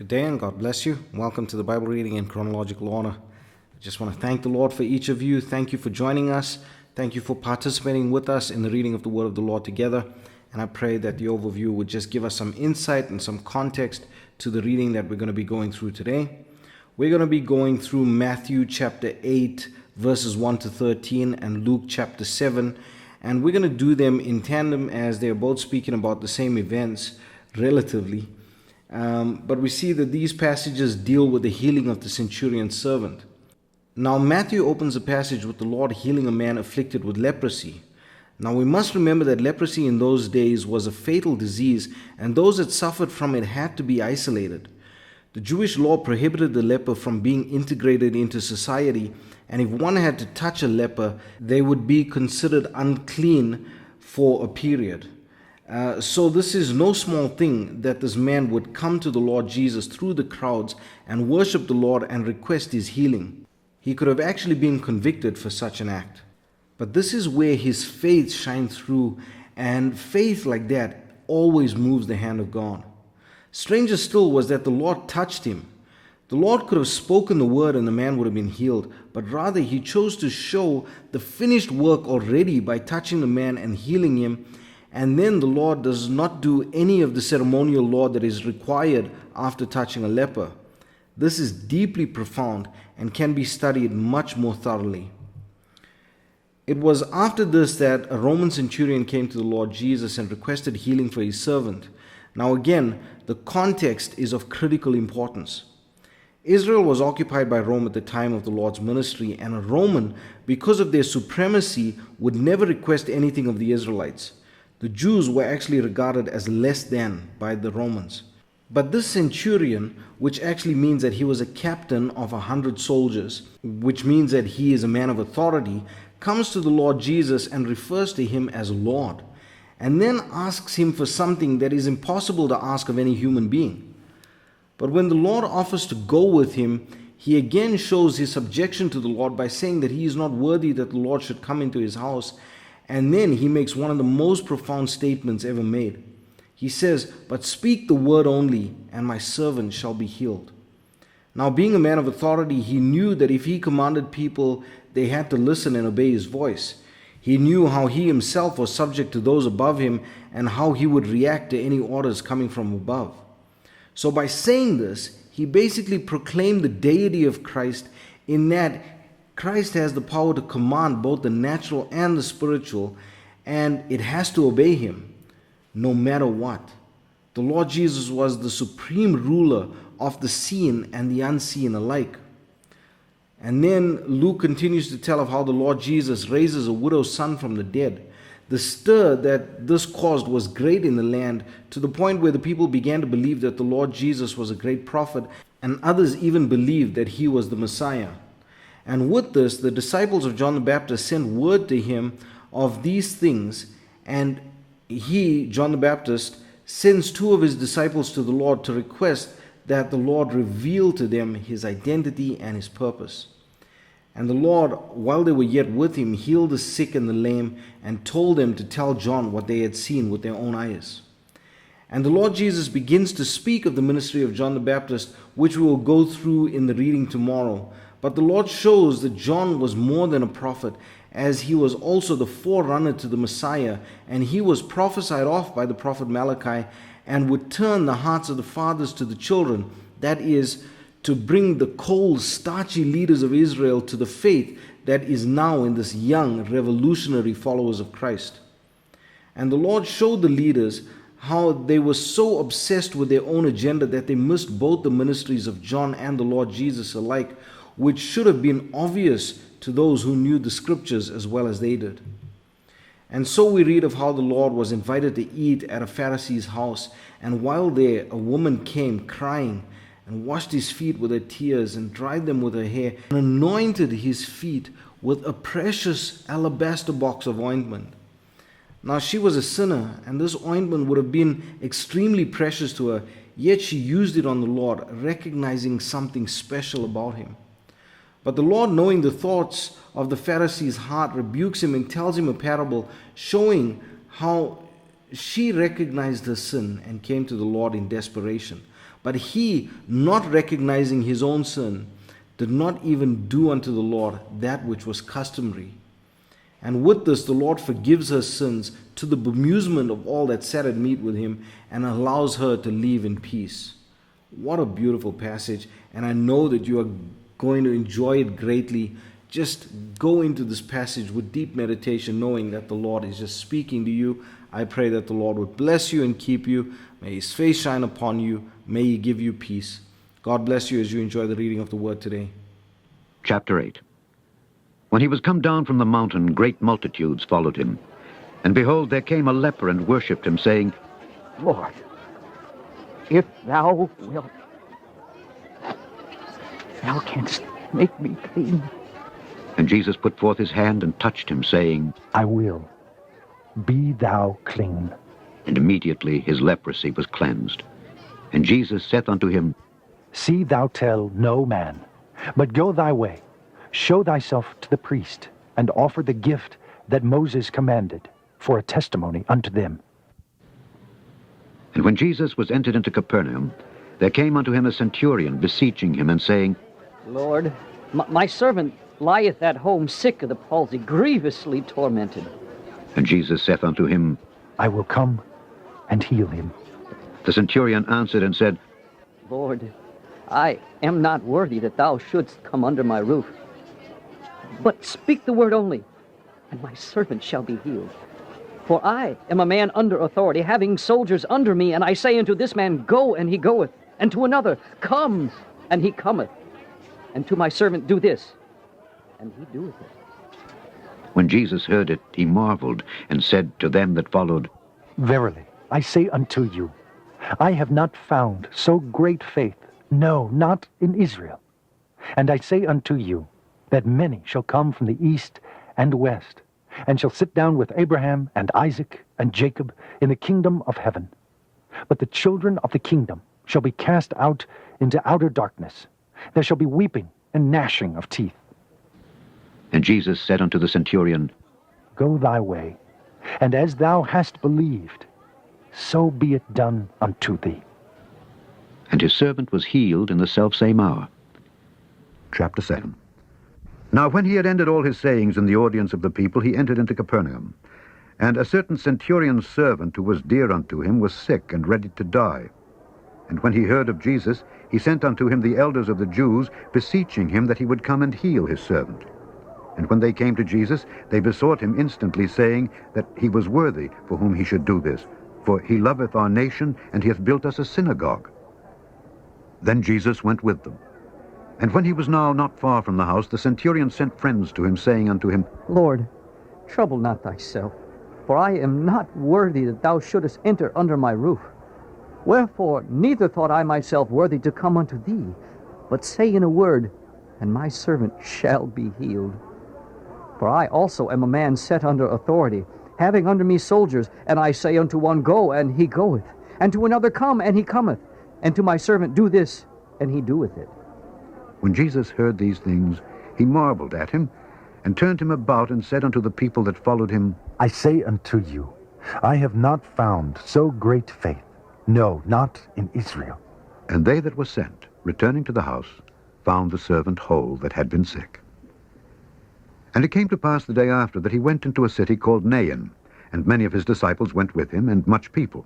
Good day and God bless you. Welcome to the Bible reading in chronological order. I just want to thank the Lord for each of you. Thank you for joining us. Thank you for participating with us in the reading of the Word of the Lord together. And I pray that the overview would just give us some insight and some context to the reading that we're going to be going through today. We're going to be going through Matthew chapter 8, verses 1 to 13, and Luke chapter 7. And we're going to do them in tandem as they're both speaking about the same events relatively. But we see that these passages deal with the healing of the centurion's servant. Now, Matthew opens the passage with the Lord healing a man afflicted with leprosy. Now, we must remember that leprosy in those days was a fatal disease, and those that suffered from it had to be isolated. The Jewish law prohibited the leper from being integrated into society, and if one had to touch a leper, they would be considered unclean for a period. So this is no small thing that this man would come to the Lord Jesus through the crowds and worship the Lord and request his healing. He could have actually been convicted for such an act. But this is where his faith shines through, and faith like that always moves the hand of God. Stranger still was that the Lord touched him. The Lord could have spoken the word and the man would have been healed, but rather he chose to show the finished work already by touching the man and healing him. And then the Lord does not do any of the ceremonial law that is required after touching a leper. This is deeply profound and can be studied much more thoroughly. It was after this that a Roman centurion came to the Lord Jesus and requested healing for his servant. Now again, the context is of critical importance. Israel was occupied by Rome at the time of the Lord's ministry, and a Roman, because of their supremacy, would never request anything of the Israelites. The Jews were actually regarded as less than by the Romans. But this centurion, which actually means that he was a captain of 100 soldiers, which means that he is a man of authority, comes to the Lord Jesus and refers to him as Lord, and then asks him for something that is impossible to ask of any human being. But when the Lord offers to go with him, he again shows his subjection to the Lord by saying that he is not worthy that the Lord should come into his house. And then he makes one of the most profound statements ever made. He says, "But speak the word only, and my servant shall be healed." Now, being a man of authority, he knew that if he commanded people, they had to listen and obey his voice. He knew how he himself was subject to those above him and how he would react to any orders coming from above. So by saying this, he basically proclaimed the deity of Christ, in that Christ has the power to command both the natural and the spiritual, and it has to obey him no matter what. The Lord Jesus was the supreme ruler of the seen and the unseen alike. And then Luke continues to tell of how the Lord Jesus raises a widow's son from the dead. The stir that this caused was great in the land, to the point where the people began to believe that the Lord Jesus was a great prophet, and others even believed that he was the Messiah. And with this, the disciples of John the Baptist sent word to him of these things, and he, John the Baptist, sends two of his disciples to the Lord to request that the Lord reveal to them his identity and his purpose. And the Lord, while they were yet with him, healed the sick and the lame, and told them to tell John what they had seen with their own eyes. And the Lord Jesus begins to speak of the ministry of John the Baptist, which we will go through in the reading tomorrow. But the Lord shows that John was more than a prophet, as he was also the forerunner to the Messiah, and he was prophesied of by the prophet Malachi, and would turn the hearts of the fathers to the children, that is, to bring the cold, starchy leaders of Israel to the faith that is now in this young, revolutionary followers of Christ. And the Lord showed the leaders how they were so obsessed with their own agenda that they missed both the ministries of John and the Lord Jesus alike, which should have been obvious to those who knew the scriptures as well as they did. And so we read of how the Lord was invited to eat at a Pharisee's house, and while there a woman came crying and washed his feet with her tears and dried them with her hair and anointed his feet with a precious alabaster box of ointment. Now she was a sinner, and this ointment would have been extremely precious to her, yet she used it on the Lord, recognizing something special about him. But the Lord, knowing the thoughts of the Pharisee's heart, rebukes him and tells him a parable showing how she recognized her sin and came to the Lord in desperation. But he, not recognizing his own sin, did not even do unto the Lord that which was customary. And with this, the Lord forgives her sins to the bemusement of all that sat at meat with him, and allows her to leave in peace. What a beautiful passage, and I know that you are going to enjoy it greatly. Just go into this passage with deep meditation, knowing that the Lord is just speaking to you. I pray that the Lord would bless you and keep you. May his face shine upon you. May he give you peace. God bless you as you enjoy the reading of the word today. Chapter 8. When he was come down from the mountain, great multitudes followed him. And behold, there came a leper and worshipped him, saying, Lord, if thou wilt, thou canst make me clean. And Jesus put forth his hand and touched him, saying, I will. Be thou clean. And immediately his leprosy was cleansed. And Jesus saith unto him, See thou tell no man, but go thy way, show thyself to the priest, and offer the gift that Moses commanded, for a testimony unto them. And when Jesus was entered into Capernaum, there came unto him a centurion, beseeching him, and saying, Lord, my servant lieth at home sick of the palsy, grievously tormented. And Jesus saith unto him, I will come and heal him. The centurion answered and said, Lord, I am not worthy that thou shouldst come under my roof. But speak the word only, and my servant shall be healed. For I am a man under authority, having soldiers under me, and I say unto this man, Go, and he goeth, and to another, Come, and he cometh, and to my servant, Do this, and he doeth it. When Jesus heard it, he marveled, and said to them that followed, Verily, I say unto you, I have not found so great faith, no, not in Israel. And I say unto you, that many shall come from the east and west, and shall sit down with Abraham and Isaac and Jacob in the kingdom of heaven. But the children of the kingdom shall be cast out into outer darkness. There shall be weeping and gnashing of teeth. And Jesus said unto the centurion, Go thy way, and as thou hast believed, so be it done unto thee. And his servant was healed in the selfsame hour. Chapter 7. Now when he had ended all his sayings in the audience of the people, he entered into Capernaum. And a certain centurion's servant, who was dear unto him, was sick and ready to die. And when he heard of Jesus, he sent unto him the elders of the Jews, beseeching him that he would come and heal his servant. And when they came to Jesus, they besought him instantly, saying that he was worthy for whom he should do this. For he loveth our nation, and he hath built us a synagogue. Then Jesus went with them. And when he was now not far from the house, the centurion sent friends to him, saying unto him, Lord, trouble not thyself, for I am not worthy that thou shouldest enter under my roof. Wherefore neither thought I myself worthy to come unto thee, but say in a word, and my servant shall be healed. For I also am a man set under authority, having under me soldiers, and I say unto one, Go, and he goeth, and to another, Come, and he cometh, and to my servant, Do this, and he doeth it. When Jesus heard these things, he marveled at him, and turned him about, and said unto the people that followed him, I say unto you, I have not found so great faith, no, not in Israel. And they that were sent, returning to the house, found the servant whole that had been sick. And it came to pass the day after that he went into a city called Nain, and many of his disciples went with him, and much people.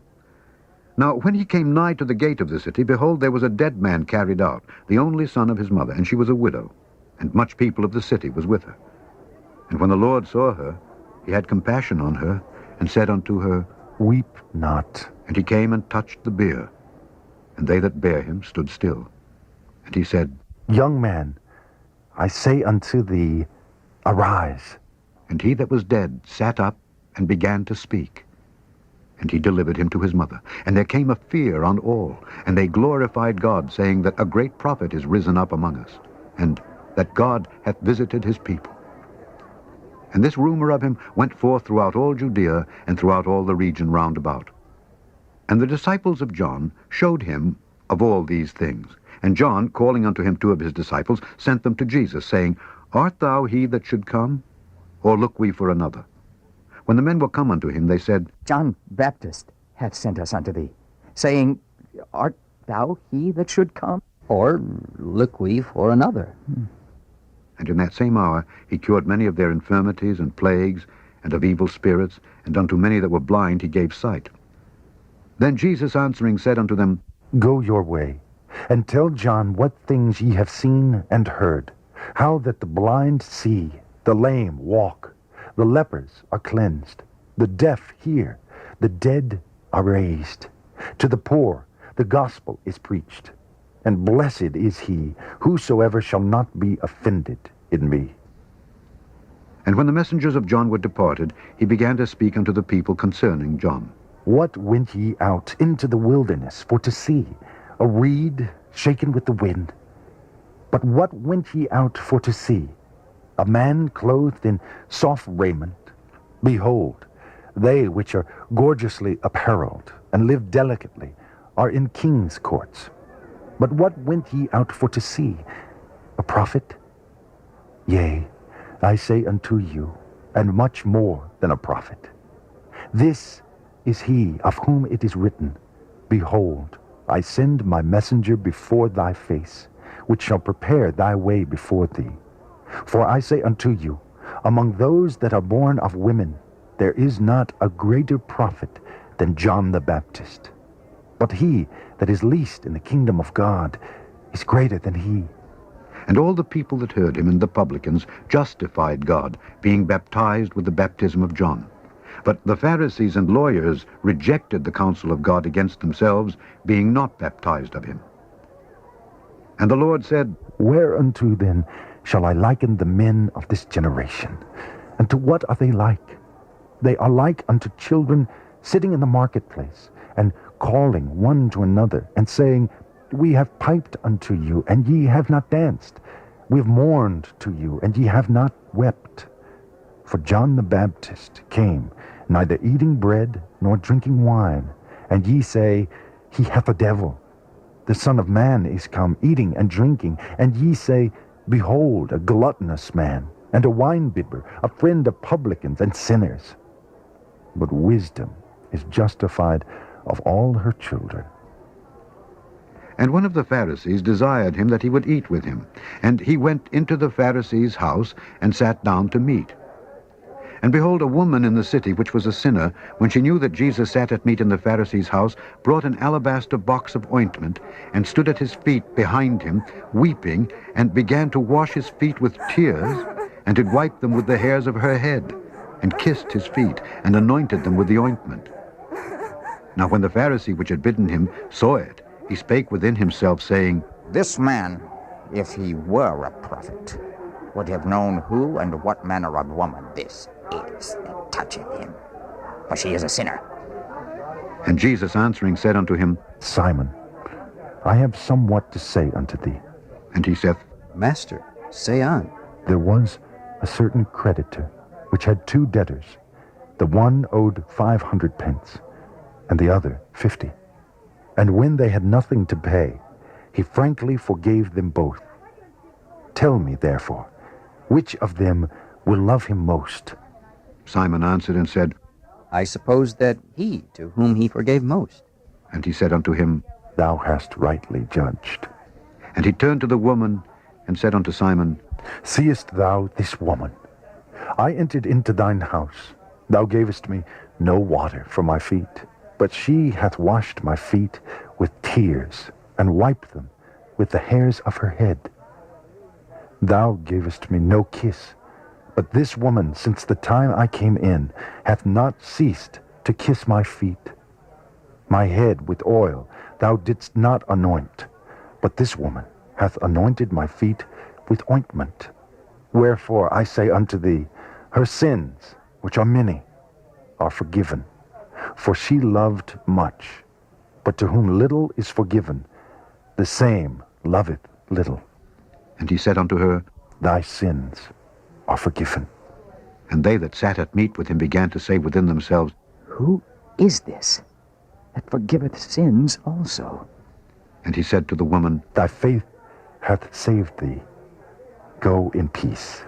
Now when he came nigh to the gate of the city, behold, there was a dead man carried out, the only son of his mother, and she was a widow, and much people of the city was with her. And when the Lord saw her, he had compassion on her, and said unto her, Weep not. And he came and touched the bier, and they that bare him stood still. And he said, Young man, I say unto thee, Arise. And he that was dead sat up, and began to speak. And he delivered him to his mother. And there came a fear on all, and they glorified God, saying that a great prophet is risen up among us, and that God hath visited his people. And this rumor of him went forth throughout all Judea, and throughout all the region round about. And the disciples of John showed him of all these things. And John, calling unto him 2 of his disciples, sent them to Jesus, saying, Art thou he that should come, or look we for another? When the men were come unto him, they said, John Baptist hath sent us unto thee, saying, Art thou he that should come? Or look we for another? And in that same hour he cured many of their infirmities and plagues, and of evil spirits, and unto many that were blind he gave sight. Then Jesus answering said unto them, Go your way, and tell John what things ye have seen and heard, how that the blind see, the lame walk, the lepers are cleansed, the deaf hear, the dead are raised. To the poor the gospel is preached, and blessed is he whosoever shall not be offended in me. And when the messengers of John were departed, he began to speak unto the people concerning John. What went ye out into the wilderness for to see? A reed shaken with the wind? But what went ye out for to see? A man clothed in soft raiment? Behold, they which are gorgeously apparelled, and live delicately, are in kings' courts. But what went ye out for to see? A prophet? Yea, I say unto you, and much more than a prophet. This is he of whom it is written, Behold, I send my messenger before thy face, which shall prepare thy way before thee. For I say unto you, among those that are born of women, there is not a greater prophet than John the Baptist. But he that is least in the kingdom of God is greater than he. And all the people that heard him and the publicans justified God, being baptized with the baptism of John. But the Pharisees and lawyers rejected the counsel of God against themselves, being not baptized of him. And the Lord said, Whereunto then shall I liken the men of this generation? And to what are they like? They are like unto children sitting in the marketplace, and calling one to another, and saying, We have piped unto you, and ye have not danced. We have mourned to you, and ye have not wept. For John the Baptist came, neither eating bread nor drinking wine, and ye say, He hath a devil. The Son of Man is come, eating and drinking, and ye say, Behold, a gluttonous man, and a winebibber, a friend of publicans and sinners. But wisdom is justified of all her children. And one of the Pharisees desired him that he would eat with him. And he went into the Pharisee's house, and sat down to meat. And behold, a woman in the city, which was a sinner, when she knew that Jesus sat at meat in the Pharisee's house, brought an alabaster box of ointment, and stood at his feet behind him, weeping, and began to wash his feet with tears, and did wipe them with the hairs of her head, and kissed his feet, and anointed them with the ointment. Now when the Pharisee which had bidden him saw it, he spake within himself, saying, This man, if he were a prophet, would have known who and what manner of woman this is that toucheth him, for she is a sinner. And Jesus answering said unto him, Simon, I have somewhat to say unto thee. And he saith, Master, say on. There was a certain creditor, which had 2 debtors. The one owed 500 pence, and the other 50. And when they had nothing to pay, he frankly forgave them both. Tell me, therefore, which of them will love him most? Simon answered and said, I suppose that he to whom he forgave most. And he said unto him, Thou hast rightly judged. And he turned to the woman, and said unto Simon, Seest thou this woman? I entered into thine house. Thou gavest me no water for my feet, but she hath washed my feet with tears, and wiped them with the hairs of her head. Thou gavest me no kiss, but this woman, since the time I came in, hath not ceased to kiss my feet. My head with oil thou didst not anoint, but this woman hath anointed my feet with ointment. Wherefore I say unto thee, her sins, which are many, are forgiven. For she loved much, but to whom little is forgiven, the same loveth little. And he said unto her, Thy sins are forgiven. And they that sat at meat with him began to say within themselves, Who is this that forgiveth sins also? And he said to the woman, Thy faith hath saved thee. Go in peace.